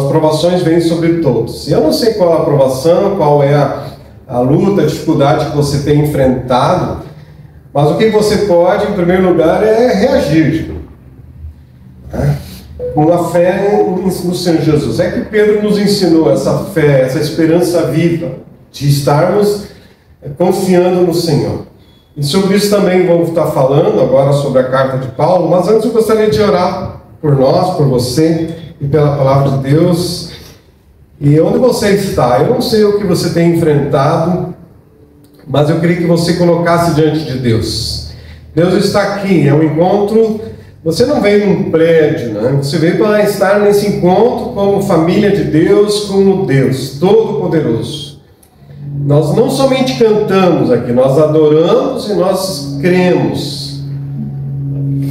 as provações vêm sobre todos. E eu não sei qual a provação, qual é a luta, a dificuldade que você tem enfrentado, mas o que você pode, em primeiro lugar, é reagir, né? Com a fé no Senhor Jesus. É que Pedro nos ensinou essa fé, essa esperança viva, de estarmos confiando no Senhor. E sobre isso também vamos estar falando agora sobre a carta de Paulo, mas antes eu gostaria de orar por nós, por você e pela palavra de Deus. E onde você está, eu não sei o que você tem enfrentado, mas eu queria que você colocasse diante de Deus. Deus está aqui, é um encontro. Você não veio num prédio, né? Você veio para estar nesse encontro como família de Deus, como Deus Todo-Poderoso. Nós não somente cantamos aqui, nós adoramos e nós cremos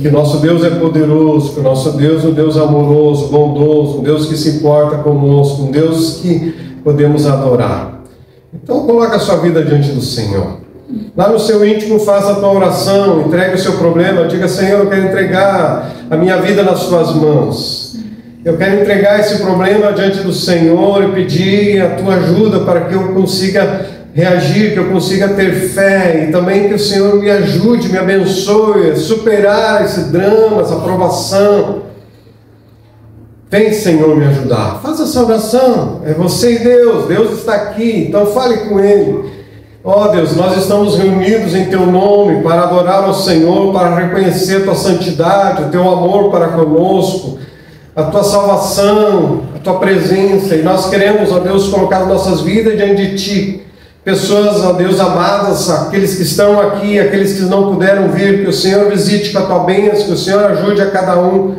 que nosso Deus é poderoso, que o nosso Deus é um Deus amoroso, bondoso, um Deus que se importa conosco, um Deus que podemos adorar. Então coloque a sua vida diante do Senhor. Lá no seu íntimo faça a tua oração, entregue o seu problema, diga: Senhor, eu quero entregar a minha vida nas tuas mãos. Eu quero entregar esse problema diante do Senhor e pedir a tua ajuda para que eu consiga reagir, que eu consiga ter fé, e também que o Senhor me ajude, me abençoe a superar esse drama, essa provação. Vem, Senhor, me ajudar. Faça essa oração. É você e Deus. Deus está aqui, então fale com Ele. Ó Deus, nós estamos reunidos em Teu nome para adorar ao Senhor, para reconhecer a Tua santidade, o Teu amor para conosco, a Tua salvação, a Tua presença. E nós queremos, ó Deus, colocar nossas vidas diante de Ti. Pessoas, ó Deus, amadas, aqueles que estão aqui, aqueles que não puderam vir, que o Senhor visite com a Tua bênção, que o Senhor ajude a cada um,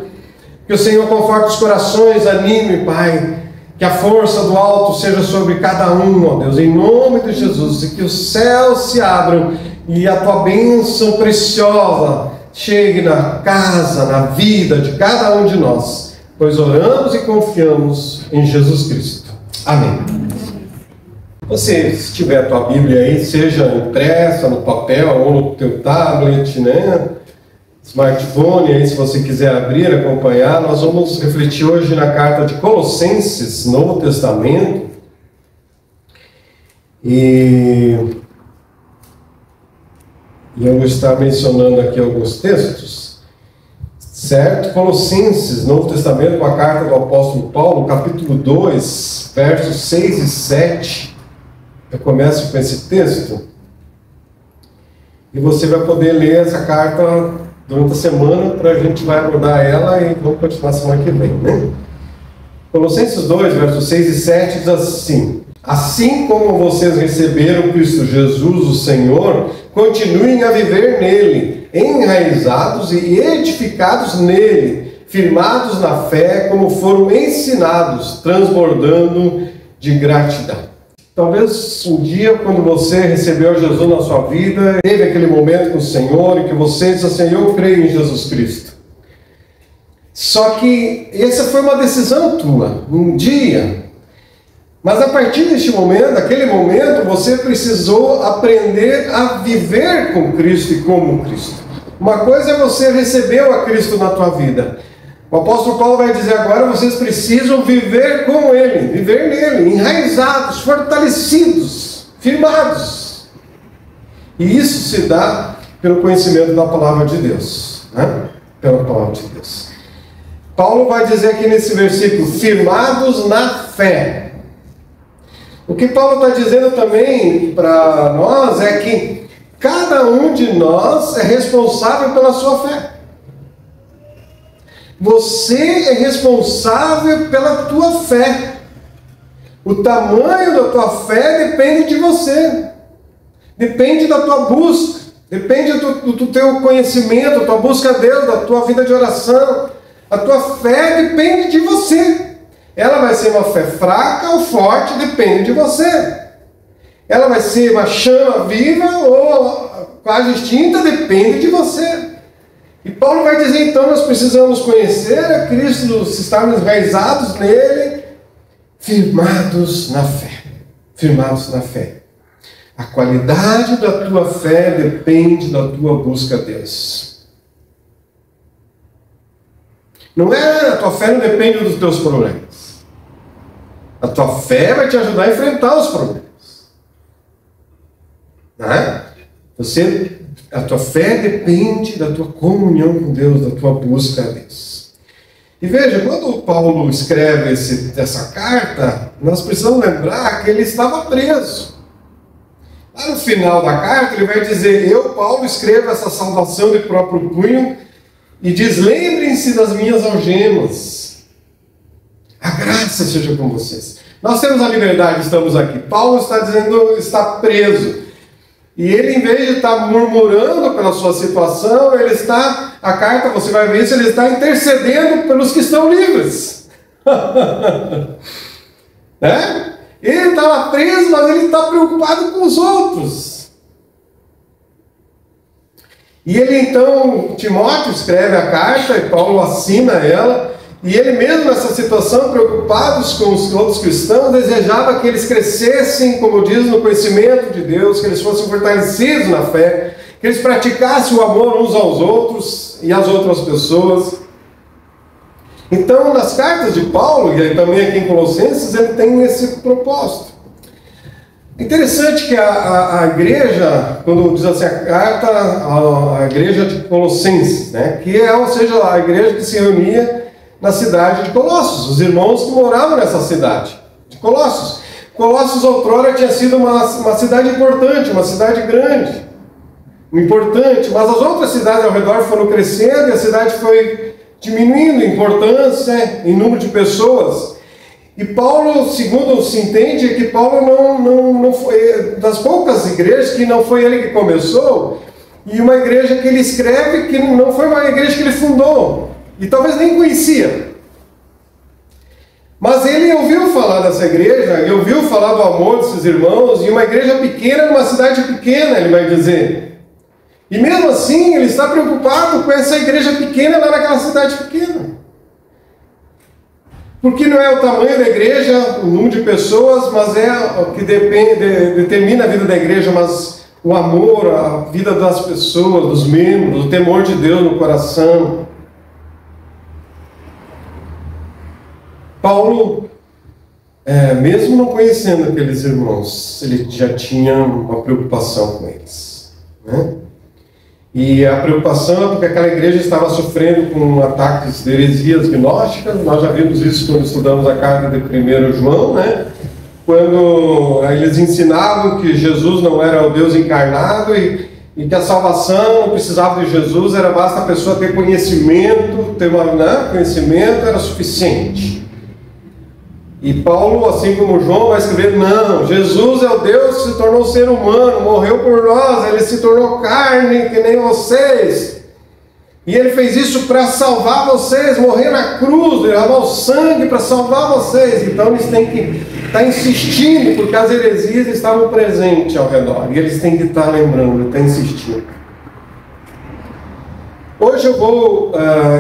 que o Senhor conforte os corações, anime, Pai, que a força do alto seja sobre cada um, ó Deus, em nome de Jesus, e que os céus se abram e a Tua bênção preciosa chegue na casa, na vida de cada um de nós, pois oramos e confiamos em Jesus Cristo. Amém. Você, se tiver a tua Bíblia aí, seja impressa no papel ou no teu tablet, né? Smartphone, aí se você quiser abrir, acompanhar, nós vamos refletir hoje na carta de Colossenses, Novo Testamento. E eu vou estar mencionando aqui alguns textos, certo? Colossenses, Novo Testamento, a carta do apóstolo Paulo, capítulo 2, versos 6 e 7. Eu começo com esse texto e você vai poder ler essa carta durante a semana, para a gente vai abordar ela e vamos continuar semana que vem, né? Colossenses 2, versos 6 e 7 diz assim: assim como vocês receberam Cristo Jesus, o Senhor, continuem a viver nele, enraizados e edificados nele, firmados na fé, como foram ensinados, transbordando de gratidão. Talvez um dia, quando você recebeu Jesus na sua vida, teve aquele momento com o Senhor e que você disse assim: eu creio em Jesus Cristo. Só que essa foi uma decisão tua, um dia. Mas a partir deste momento, daquele momento, você precisou aprender a viver com Cristo e como Cristo. Uma coisa é você recebeu a Cristo na tua vida. O apóstolo Paulo vai dizer agora: vocês precisam viver com Ele, viver nele, enraizados, fortalecidos, firmados. E isso se dá pelo conhecimento da palavra de Deus, né? Pela palavra de Deus. Paulo vai dizer aqui nesse versículo: firmados na fé. O que Paulo está dizendo também para nós é que cada um de nós é responsável pela sua fé. Você é responsável pela tua fé. O tamanho da tua fé depende de você. Depende da tua busca. Depende do teu conhecimento, da tua busca a Deus, da tua vida de oração. A tua fé depende de você. Ela vai ser uma fé fraca ou forte, depende de você. Ela vai ser uma chama viva ou quase extinta, depende de você. E Paulo vai dizer, então, nós precisamos conhecer a Cristo, estarmos enraizados nele, firmados na fé. Firmados na fé. A qualidade da tua fé depende da tua busca a Deus. Não é, a tua fé não depende dos teus problemas. A tua fé vai te ajudar a enfrentar os problemas. Né? A tua fé depende da tua comunhão com Deus, da tua busca a Deus. E veja, quando Paulo escreve essa carta, nós precisamos lembrar que ele estava preso. Lá no final da carta ele vai dizer: eu, Paulo, escrevo essa saudação de próprio punho, e diz: lembrem-se das minhas algemas. A graça seja com vocês. Nós temos a liberdade, estamos aqui. Paulo está dizendo, está preso. E ele, em vez de estar murmurando pela sua situação, a carta, você vai ver isso, ele está intercedendo pelos que estão livres. Né? Ele estava preso, mas ele está preocupado com os outros. E ele então, Timóteo escreve a carta e Paulo assina ela. E ele mesmo nessa situação, preocupados com os outros cristãos, desejava que eles crescessem, como diz, no conhecimento de Deus, que eles fossem fortalecidos na fé, que eles praticassem o amor uns aos outros e às outras pessoas. Então, nas cartas de Paulo, e também aqui em Colossenses, ele tem esse propósito. Interessante que a igreja, quando diz assim a carta, a igreja de Colossenses, né, que é, ou seja, a igreja que se reunia na cidade de Colossos, os irmãos que moravam nessa cidade de Colossos. Colossos outrora tinha sido uma cidade importante, uma cidade grande, importante, mas as outras cidades ao redor foram crescendo e a cidade foi diminuindo em importância, em número de pessoas. E Paulo, segundo se entende, que Paulo não foi das poucas igrejas que não foi ele que começou, e uma igreja que ele escreve que não foi uma igreja que ele fundou. E talvez nem conhecia. Mas ele ouviu falar dessa igreja, ele ouviu falar do amor desses irmãos, e uma igreja pequena numa cidade pequena, ele vai dizer. E mesmo assim, ele está preocupado com essa igreja pequena lá naquela cidade pequena. Porque não é o tamanho da igreja, o número de pessoas, mas é o que determina a vida da igreja, mas o amor, a vida das pessoas, dos membros, o temor de Deus no coração. Paulo, mesmo não conhecendo aqueles irmãos, ele já tinha uma preocupação com eles. Né? E a preocupação é porque aquela igreja estava sofrendo com ataques de heresias gnósticas. Nós já vimos isso quando estudamos a carta de 1 João, né? Quando eles ensinavam que Jesus não era o Deus encarnado e que a salvação não precisava de Jesus, basta a pessoa ter conhecimento, conhecimento era suficiente. E Paulo, assim como João, vai escrever: não, Jesus é o Deus que se tornou ser humano, morreu por nós, ele se tornou carne que nem vocês. E ele fez isso para salvar vocês, morrer na cruz, derramar o sangue para salvar vocês. Então eles têm que estar insistindo, porque as heresias estavam presentes ao redor. E eles têm que estar lembrando, estar insistindo. Hoje eu vou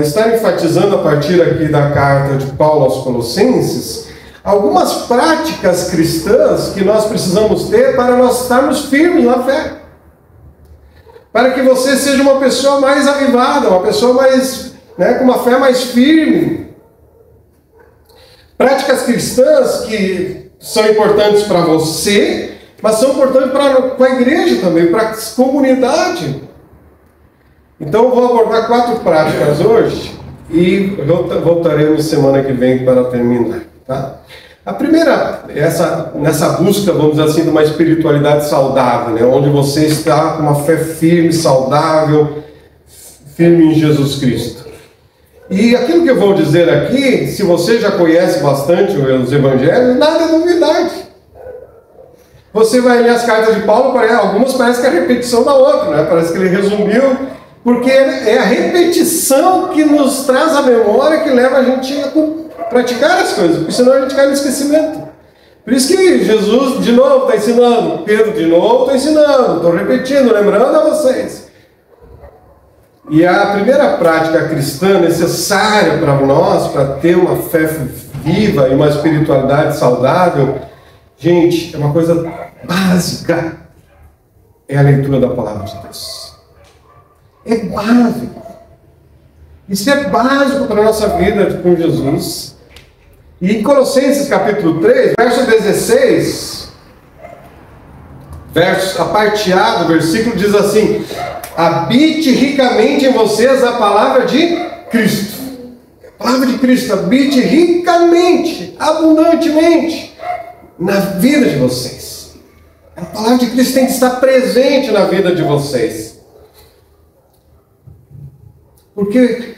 estar enfatizando, a partir aqui da carta de Paulo aos Colossenses, algumas práticas cristãs que nós precisamos ter para nós estarmos firmes na fé. Para que você seja uma pessoa mais avivada, uma pessoa mais, com uma fé mais firme. Práticas cristãs que são importantes para você, mas são importantes para a igreja também, para a comunidade. Então eu vou abordar 4 práticas hoje e voltaremos semana que vem para terminar. Tá? A primeira, nessa busca, vamos dizer assim, de uma espiritualidade saudável, né? Onde você está com uma fé firme, saudável, firme em Jesus Cristo. E aquilo que eu vou dizer aqui, se você já conhece bastante os evangelhos, nada é novidade. Você vai ler as cartas de Paulo, algumas parecem que é a repetição da outra, né? Parece que ele resumiu, porque é a repetição que nos traz a memória, que leva a gente a praticar as coisas, porque senão a gente cai no esquecimento. Por isso que Jesus de novo está ensinando, Pedro de novo está ensinando, estou repetindo, lembrando a vocês. E a primeira prática cristã necessária para nós, para ter uma fé viva e uma espiritualidade saudável, gente, é uma coisa básica, é a leitura da palavra de Deus. É básico. Isso é básico para a nossa vida com Jesus. E em Colossenses capítulo 3, verso 16, a parte A do versículo diz assim: habite ricamente em vocês a palavra de Cristo. A palavra de Cristo habite ricamente, abundantemente na vida de vocês. A palavra de Cristo tem que estar presente na vida de vocês. Porque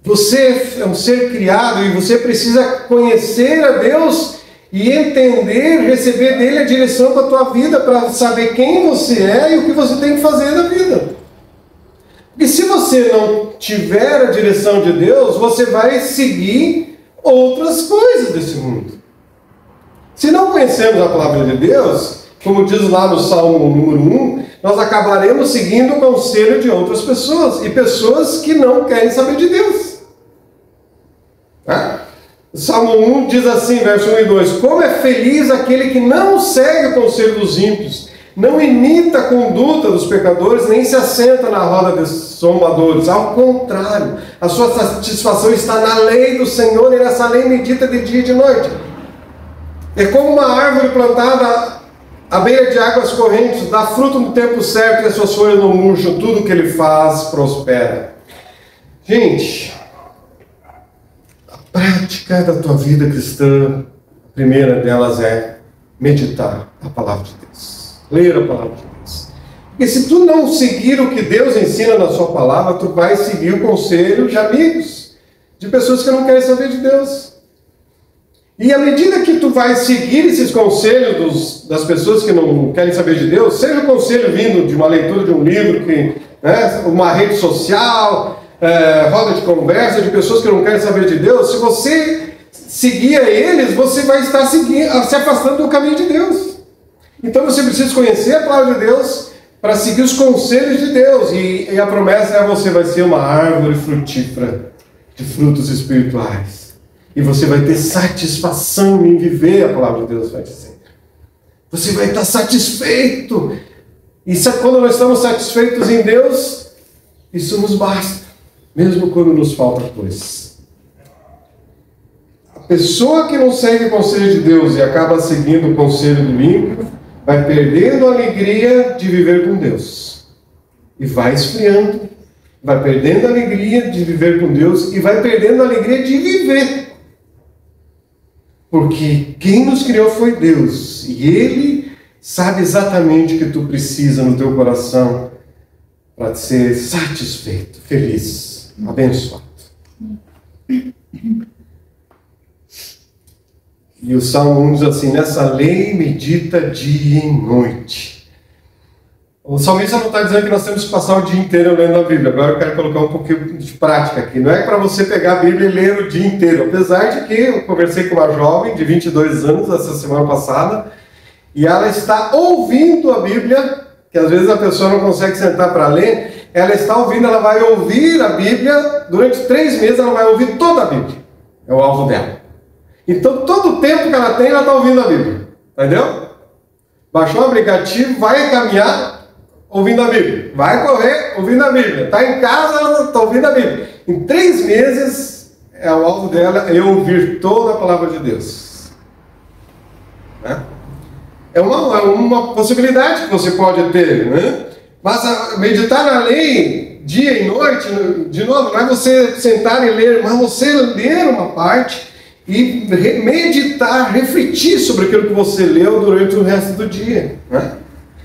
você é um ser criado e você precisa conhecer a Deus e entender, receber dele a direção para a tua vida, para saber quem você é e o que você tem que fazer na vida. E se você não tiver a direção de Deus, você vai seguir outras coisas desse mundo. Se não conhecemos a palavra de Deus, como diz lá no Salmo número 1, nós acabaremos seguindo o conselho de outras pessoas, e pessoas que não querem saber de Deus. O Salmo 1 diz assim, verso 1 e 2: como é feliz aquele que não segue o conselho dos ímpios, não imita a conduta dos pecadores, nem se assenta na roda dos zombadores. Ao contrário, a sua satisfação está na lei do Senhor, e nessa lei medita de dia e de noite. É como uma árvore plantada à beira de águas correntes, dá fruto no tempo certo e as suas folhas não murcham, tudo que ele faz prospera. Gente, a prática da tua vida cristã, a primeira delas é meditar a palavra de Deus. Ler a palavra de Deus. E se tu não seguir o que Deus ensina na sua palavra, tu vai seguir o conselho de amigos, de pessoas que não querem saber de Deus. E à medida que tu vai seguir esses conselhos das pessoas que não querem saber de Deus, seja o conselho vindo de uma leitura de um livro, uma rede social, roda de conversa de pessoas que não querem saber de Deus, se você seguir a eles, você vai estar se afastando do caminho de Deus. Então você precisa conhecer a palavra de Deus para seguir os conselhos de Deus. E a promessa é: você vai ser uma árvore frutífera de frutos espirituais. E você vai ter satisfação em viver a palavra de Deus, vai dizer. Você vai estar satisfeito. E quando nós estamos satisfeitos em Deus, isso nos basta, mesmo quando nos falta coisas. A pessoa que não segue o conselho de Deus e acaba seguindo o conselho do ímpio, vai perdendo a alegria de viver com Deus. E vai esfriando, vai perdendo a alegria de viver com Deus e vai perdendo a alegria de viver. Porque quem nos criou foi Deus, e Ele sabe exatamente o que tu precisa no teu coração para ser satisfeito, feliz, abençoado. E o Salmo 1 diz assim: nessa lei medita dia e noite. O salmista não está dizendo que nós temos que passar o dia inteiro lendo a Bíblia. Agora eu quero colocar um pouquinho de prática aqui. Não é para você pegar a Bíblia e ler o dia inteiro. Apesar de que eu conversei com uma jovem de 22 anos essa semana passada, e ela está ouvindo a Bíblia, que às vezes a pessoa não consegue sentar para ler. Ela está ouvindo, ela vai ouvir a Bíblia, durante 3 meses ela vai ouvir toda a Bíblia. É o alvo dela. Então todo o tempo que ela tem, ela está ouvindo a Bíblia. Entendeu? Baixou o aplicativo, vai caminhar ouvindo a Bíblia. Vai correr ouvindo a Bíblia. Está em casa, ela está ouvindo a Bíblia. Em 3 meses, o alvo dela é ouvir toda a palavra de Deus. Né? É uma possibilidade que você pode ter, né? Mas meditar na lei dia e noite, de novo, não é você sentar e ler, mas você ler uma parte e meditar, refletir sobre aquilo que você leu durante o resto do dia. Né?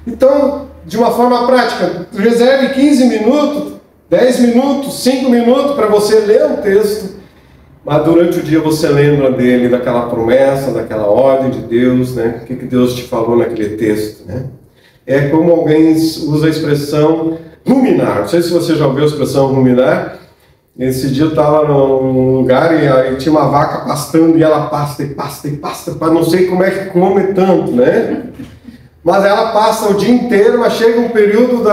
Então, de uma forma prática, reserve 15 minutos, 10 minutos, 5 minutos para você ler um texto, mas durante o dia você lembra dele, daquela promessa, daquela ordem de Deus, né? O que Deus te falou naquele texto. Né? É como alguém usa a expressão ruminar. Não sei se você já ouviu a expressão ruminar. Esse dia eu estava num lugar e aí tinha uma vaca pastando e ela pasta e pasta e pasta, para não sei como é que come tanto, né? Mas ela passa o dia inteiro, mas chega um período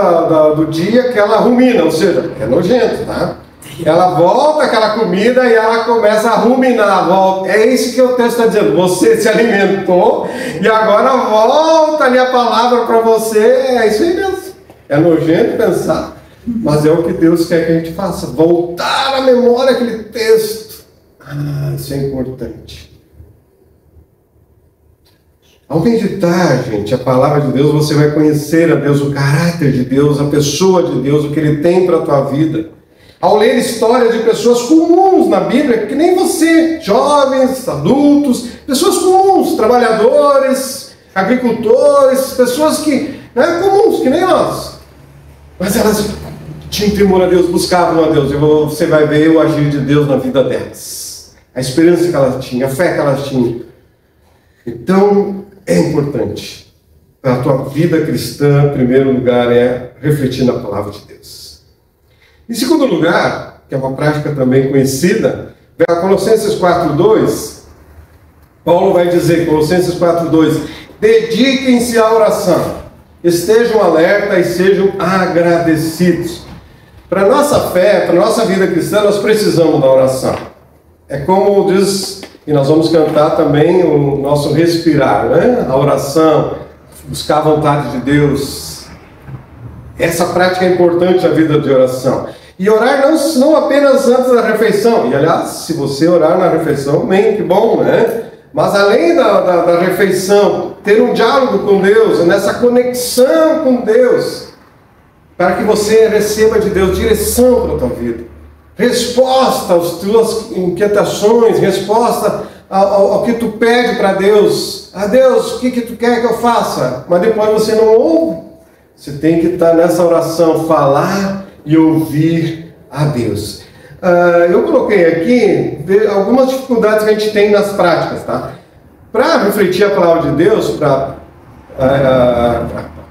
do dia que ela rumina, ou seja, é nojento, tá? Ela volta aquela comida e ela começa a ruminar, volta. É isso que o texto está dizendo: você se alimentou e agora volta ali a palavra para você. É isso aí mesmo. É nojento pensar, mas é o que Deus quer que a gente faça. Voltar à memória aquele texto. Isso é importante. Ao meditar, gente, a palavra de Deus, você vai conhecer a Deus, o caráter de Deus, a pessoa de Deus, o que Ele tem para a tua vida. Ao ler histórias de pessoas comuns na Bíblia, que nem você, jovens, adultos, pessoas comuns, trabalhadores, agricultores, pessoas que, comuns, que nem nós. Mas elas tinham temor a Deus, buscavam a Deus, e você vai ver o agir de Deus na vida delas. A esperança que elas tinham, a fé que elas tinham. Então, é importante para a tua vida cristã, em primeiro lugar, é refletir na palavra de Deus. Em segundo lugar, que é uma prática também conhecida, Colossenses 4:2, Paulo vai dizer, Colossenses 4:2, dediquem-se à oração, estejam alerta e sejam agradecidos. Para a nossa fé, para a nossa vida cristã, nós precisamos da oração. É como diz, e nós vamos cantar também o nosso respirar, né? A oração, buscar a vontade de Deus. Essa prática é importante na vida de oração. E orar não apenas antes da refeição. E aliás, se você orar na refeição, bem, que bom, né? Mas além da refeição, ter um diálogo com Deus, nessa conexão com Deus, para que você receba de Deus direção para a tua vida. Resposta às tuas inquietações, resposta ao que tu pede para Deus. Ah, Deus, o que tu quer que eu faça? Mas depois você não ouve. Você tem que estar nessa oração, falar e ouvir a Deus. Eu coloquei aqui algumas dificuldades que a gente tem nas práticas, tá? Para refletir a palavra de Deus, para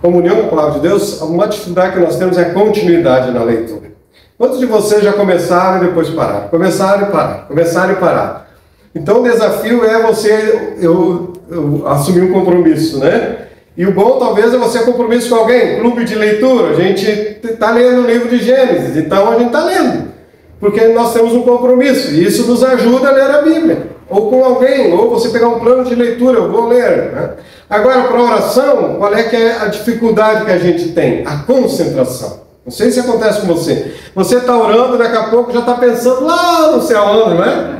comunhão com a palavra de Deus, uma dificuldade que nós temos é a continuidade na leitura. Quantos de vocês já começaram e depois pararam? Começaram e pararam, começaram e pararam. Então o desafio é eu assumir um compromisso, né? E o bom talvez é você compromisso com alguém, clube de leitura. A gente está lendo o livro de Gênesis, então a gente está lendo. Porque nós temos um compromisso, e isso nos ajuda a ler a Bíblia. Ou com alguém, ou você pegar um plano de leitura, eu vou ler. Né? Agora, para a oração, qual é que é a dificuldade que a gente tem? A concentração. Não sei se acontece com você. Você está orando, daqui a pouco já está pensando lá no céu, não é?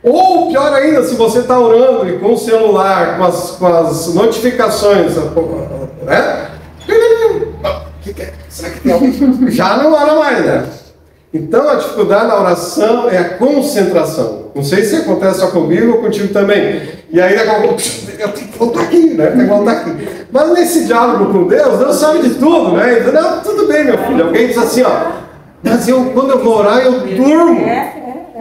Ou, pior ainda, se você está orando e com o celular, com as notificações, né? Será que tem alguém? Já não ora mais, né? Então, a dificuldade na oração é a concentração. Não sei se acontece só comigo ou contigo também. E aí, eu tenho que voltar aqui, né? Tem que voltar aqui. Mas nesse diálogo com Deus, Deus sabe de tudo, né? Ele diz, não, tudo bem, meu filho. Alguém diz assim, ó, mas quando eu vou orar, eu durmo.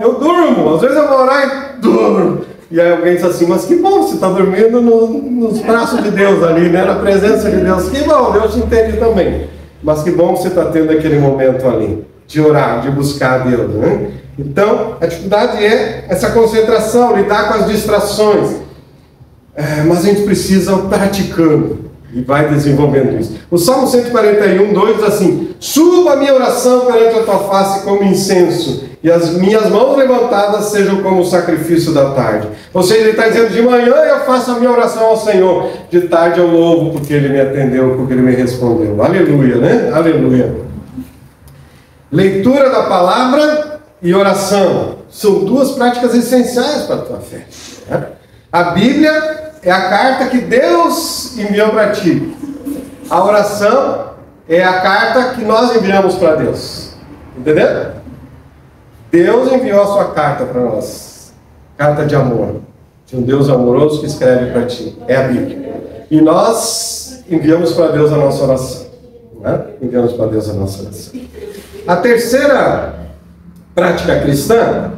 Eu durmo. Às vezes eu vou orar e durmo. E aí alguém diz assim, mas que bom, você está dormindo nos braços de Deus ali, né? Na presença de Deus. Que bom, Deus te entende também. Mas que bom você está tendo aquele momento ali, de orar, de buscar a Deus, né? Então, a dificuldade é essa concentração, lidar com as distrações. Mas a gente precisa ir praticando e vai desenvolvendo isso. O Salmo 141:2 diz assim, suba a minha oração perante a tua face como incenso, e as minhas mãos levantadas sejam como o sacrifício da tarde. Ou seja, ele está dizendo, de manhã eu faço a minha oração ao Senhor, de tarde eu louvo porque Ele me atendeu, porque Ele me respondeu. Aleluia, né? Aleluia. Leitura da palavra e oração são duas práticas essenciais para a tua fé. Né? A Bíblia é a carta que Deus enviou para ti. A oração é a carta que nós enviamos para Deus. Entendeu? Deus enviou a sua carta para nós. Carta de amor. De um Deus amoroso que escreve para ti. É a Bíblia. E nós enviamos para Deus a nossa oração. Né? Enviamos para Deus a nossa oração. A terceira prática cristã,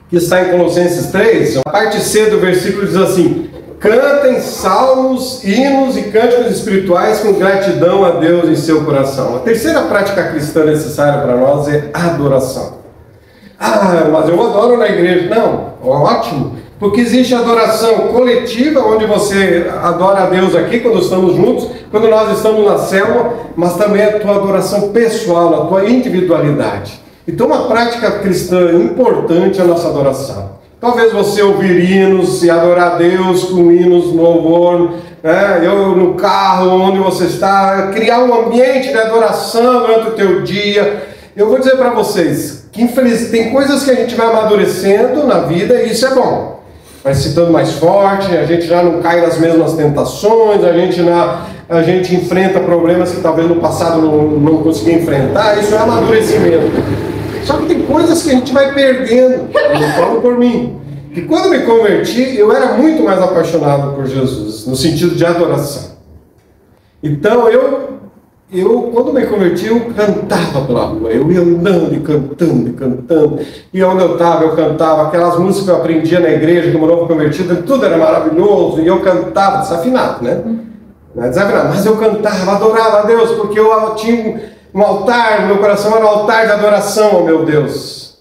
que está em Colossenses 3, a parte C do versículo diz assim, cantem salmos, hinos e cânticos espirituais com gratidão a Deus em seu coração. A terceira prática cristã necessária para nós é a adoração. Ah, mas eu adoro na igreja. Não, ótimo, porque existe adoração coletiva, onde você adora a Deus aqui, quando estamos juntos, quando nós estamos na célula, mas também a tua adoração pessoal, a tua individualidade. Então, uma prática cristã importante é a nossa adoração. Talvez você ouvir hinos e adorar a Deus com hinos no louvor, né? Eu no carro, onde você está, criar um ambiente de adoração durante o teu dia. Eu vou dizer para vocês que, infelizmente, tem coisas que a gente vai amadurecendo na vida e isso é bom. vai se tornando mais forte, a gente já não cai nas mesmas tentações, a gente enfrenta problemas que talvez no passado não conseguia enfrentar. Isso é amadurecimento. Só que tem coisas que a gente vai perdendo. Eu falo por mim, que quando me converti, eu era muito mais apaixonado por Jesus, no sentido de adoração. Então eu quando me converti, eu cantava pela rua, eu ia andando e cantando, e onde eu estava, eu cantava, aquelas músicas que eu aprendia na igreja, como novo convertido, tudo era maravilhoso, e eu cantava, desafinado, né? Não é desafinado, mas eu cantava, adorava a Deus, porque eu tinha um altar, meu coração era um altar de adoração ao meu Deus.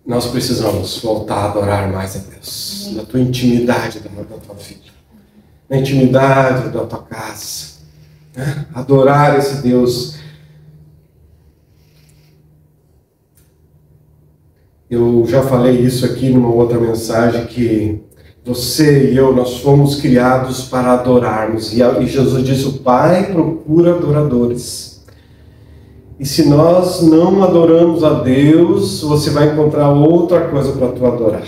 Nós precisamos voltar a adorar mais a Deus, na tua intimidade da tua vida, na intimidade da tua casa. Adorar esse Deus. Eu já falei isso aqui numa outra mensagem, que você e eu, nós fomos criados para adorarmos, e Jesus disse: o Pai procura adoradores. E se nós não adoramos a Deus, você vai encontrar outra coisa para tu adorar.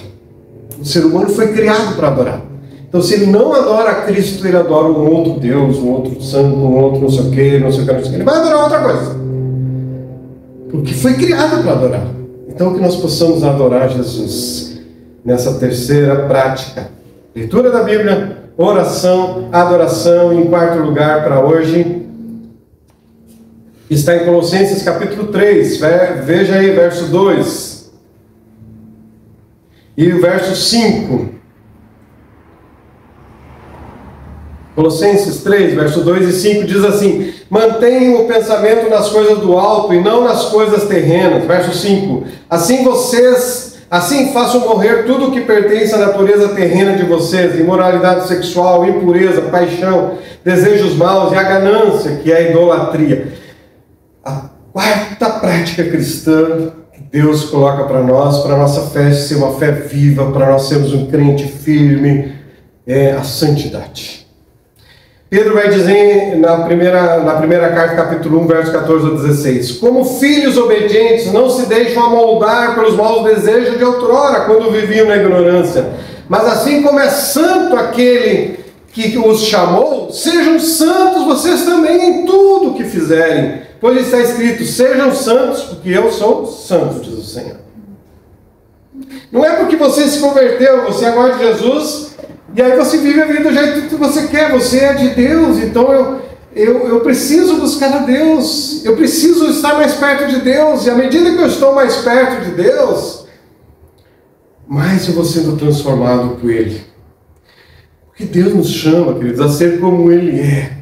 O ser humano foi criado para adorar. Então, se ele não adora a Cristo, ele adora um outro Deus, um outro santo, um outro não sei o que, não sei o que, não sei o que. Ele vai adorar outra coisa. Porque foi criado para adorar. Então, que nós possamos adorar Jesus nessa terceira prática. Leitura da Bíblia, oração, adoração. Em quarto lugar para hoje, está em Colossenses capítulo 3. Veja aí, verso 2. E o verso 5. Colossenses 3, verso 2 e 5 diz assim: mantenham o pensamento nas coisas do alto e não nas coisas terrenas. Verso 5: assim façam morrer tudo o que pertence à natureza terrena de vocês: imoralidade sexual, impureza, paixão, desejos maus e a ganância, que é a idolatria. A quarta prática cristã que Deus coloca para nós, para a nossa fé ser uma fé viva, para nós sermos um crente firme, é a santidade. Pedro vai dizer na primeira carta, capítulo 1, verso 14 a 16: como filhos obedientes, não se deixam amoldar pelos maus desejos de outrora, quando viviam na ignorância. Mas assim como é santo aquele que os chamou, sejam santos vocês também em tudo que fizerem. Pois está escrito: sejam santos, porque eu sou santo, diz o Senhor. Não é porque você se converteu, você agora de Jesus, e aí você vive a vida do jeito que você quer, você é de Deus, então eu preciso buscar a Deus, eu preciso estar mais perto de Deus, e à medida que eu estou mais perto de Deus, mais eu vou sendo transformado por Ele. Porque Deus nos chama, queridos, a ser como Ele é.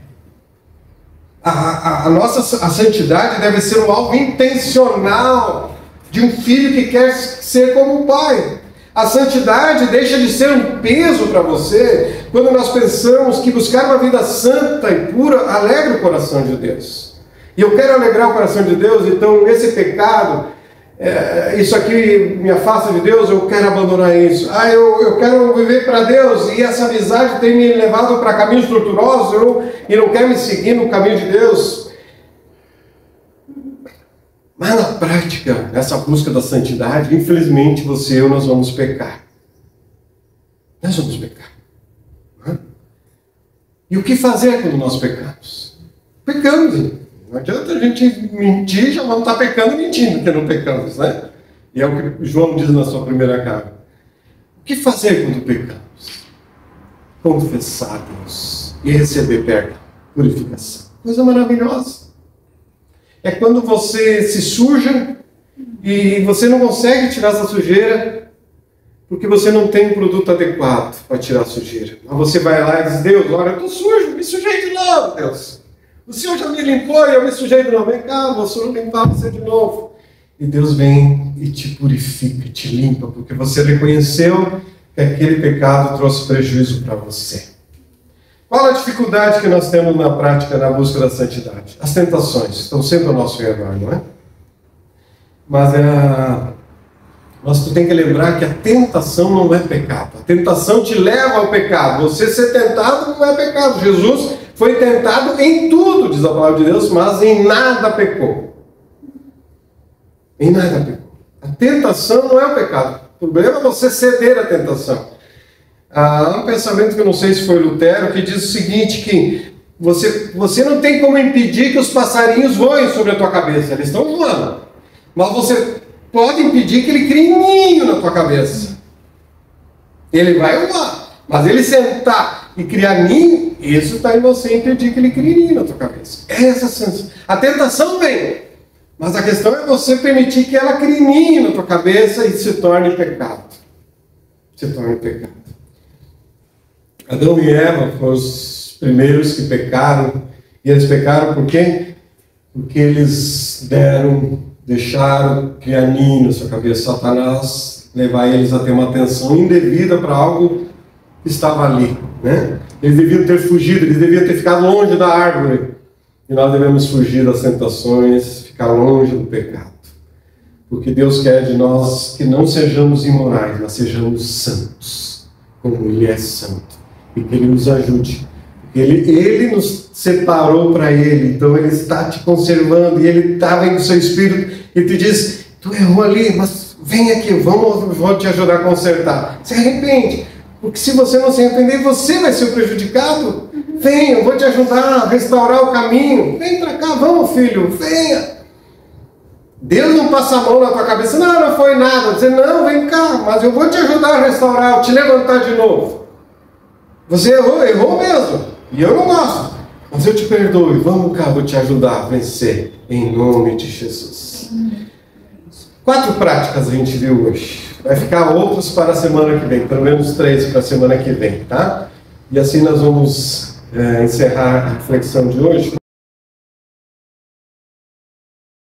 A santidade deve ser um alvo intencional de um filho que quer ser como o pai. A santidade deixa de ser um peso para você quando nós pensamos que buscar uma vida santa e pura alegra o coração de Deus. E eu quero alegrar o coração de Deus, então esse pecado, isso aqui me afasta de Deus, eu quero abandonar isso. Eu quero viver para Deus e essa amizade tem me levado para caminhos tortuosos e não quer me seguir no caminho de Deus. Mas na prática, nessa busca da santidade, infelizmente você e eu, nós vamos pecar. Nós vamos pecar. E o que fazer quando nós pecamos? Pecamos. Não adianta a gente mentir, já vamos estar pecando mentindo, porque não pecamos, né? E é o que João diz na sua primeira carta. O que fazer quando pecamos? Confessar a Deus e receber perdão, purificação. Coisa maravilhosa. É quando você se suja e você não consegue tirar essa sujeira porque você não tem um produto adequado para tirar a sujeira. Mas você vai lá e diz: Deus, olha, eu estou sujo, me sujei de novo, Deus. O Senhor já me limpou e eu me sujei de novo. Vem cá, vou só limpar você de novo. E Deus vem e te purifica, te limpa, porque você reconheceu que aquele pecado trouxe prejuízo para você. Qual a dificuldade que nós temos na prática, na busca da santidade? As tentações estão sempre ao nosso redor, não é? Mas nós temos que lembrar que a tentação não é pecado. A tentação te leva ao pecado. Você ser tentado não é pecado. Jesus foi tentado em tudo, diz a palavra de Deus, mas em nada pecou. Em nada pecou. A tentação não é o pecado. O problema é você ceder à tentação. Há um pensamento que eu não sei se foi Lutero, que diz o seguinte, que você não tem como impedir que os passarinhos voem sobre a tua cabeça, eles estão voando. Mas você pode impedir que ele crie um ninho na tua cabeça. Ele vai voar, mas ele sentar e criar ninho, isso está em você impedir que ele crie ninho na tua cabeça. Essa sensação. A tentação vem, mas a questão é você permitir que ela crie ninho na tua cabeça e se torne pecado. Se torne pecado. Adão e Eva foram os primeiros que pecaram. E eles pecaram por quê? Porque eles deixaram criar ninho na sua cabeça. Satanás levar eles a ter uma atenção indevida para algo que estava ali, né? Eles deviam ter fugido, eles deviam ter ficado longe da árvore. E nós devemos fugir das tentações, ficar longe do pecado. Porque Deus quer de nós que não sejamos imorais, mas sejamos santos, como Ele é santo. E que Ele nos ajude. Ele nos separou para Ele, então Ele está te conservando, e Ele está vendo o seu espírito, e te diz, tu errou ali, mas vem aqui, vou te ajudar a consertar. Se arrepende, porque se você não se arrepender, você vai ser o prejudicado. Venha, eu vou te ajudar a restaurar o caminho. Vem para cá, vamos filho, venha. Deus não passa a mão na tua cabeça, não foi nada. Você, não, vem cá, mas eu vou te ajudar a restaurar, a te levantar de novo. Você errou mesmo, e eu não gosto, mas eu te perdoo, vamos cá, vou te ajudar a vencer, em nome de Jesus. 4 práticas a gente viu hoje, vai ficar outros para a semana que vem, pelo menos 3 para a semana que vem, tá? E assim nós vamos encerrar a reflexão de hoje.